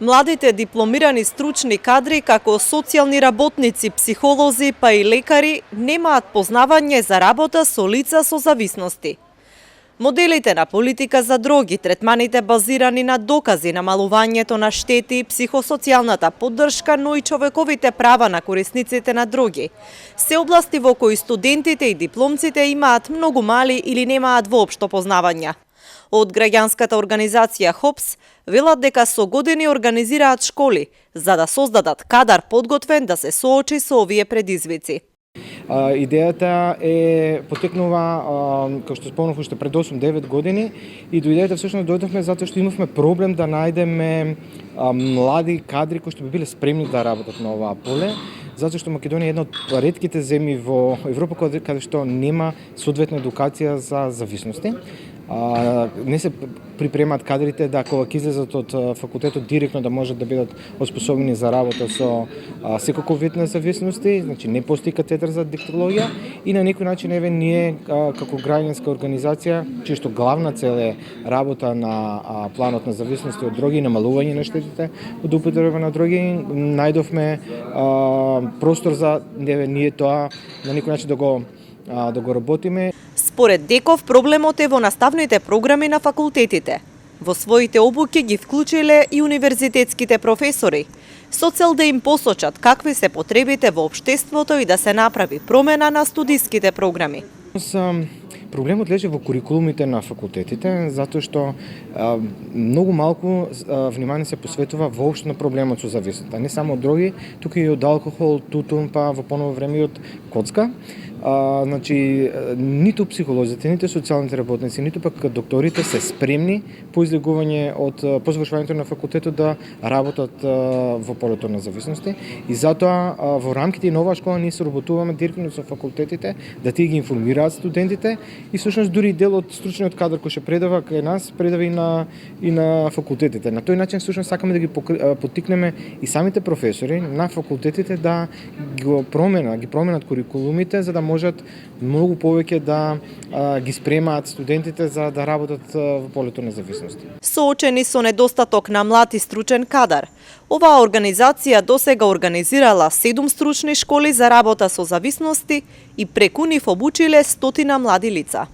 Младите дипломирани стручни кадри како социјални работници, психолози па и лекари немаат познавање за работа со лица со зависности. Моделите на политика за дроги, третманите базирани на докази, намалувањето на штети, психосоцијалната поддршка, но и човековите права на корисниците на дроги, се области во кои студентите и дипломците имаат многу мали или немаат воопшто познавања. Од граѓанската организација ХОПС велат дека со години организираат школи за да создадат кадар подготвен да се соочи со овие предизвици. Идејата потекнува, како што спомнав, уште пред 8-9 години и до идејата всушност дојдовме затоа што имавме проблем да најдеме млади кадри кои што би биле спремни да работат на оваа поле, затоа што Македонија е една од ретките земји во Европа каде што нема соодветна едукација за зависности. Не се припремаат кадрите да кога ќе излезат од факултетот директно да можат да бидат оспособени за работа со секој вид на зависности, значи не постои катедра за диктологија и на некој начин еве ние како граѓанска организација, чија што главна цел е работа на планот на зависности од дроги и намалување на штетите од употреба на дроги, најдовме простор за ние тоа на некој начин да го работиме. Според Деков, проблемот е во наставните програми на факултетите. Во своите обуки ги вклучиле и универзитетските професори, со цел да им посочат какви се потребите во општеството и да се направи промена на студиските програми. Проблемот лежи во курикулумите на факултетите, затоа што многу малку внимание се посветува воопшто на проблемот со зависноста. Не само од дроги, туку и од алкохол, тутун, па во поново време и од коцка. Значи, ниту психолозите, ниту социјалните работници, ниту пак докторите се спремни по излегување од по завршувањето на факултетот да работат во полето на зависности и затоа во рамките на оваа школа ние се работуваме директно со факултетите да тие ги информираат студентите и всушност дури дел од стручниот кадар кој ќе предава кај нас предава и на факултетите. На тој начин всушност сакаме да ги поттикнеме и самите професори на факултетите да ги променат курикулумите за да можат многу повеќе да ги спремаат студентите за да работат во полето на зависности. Соочени со недостаток на млад и стручен кадар, оваа организација досега организирала 7 стручни школи за работа со зависности и преку нив обучиле 100 млади лица.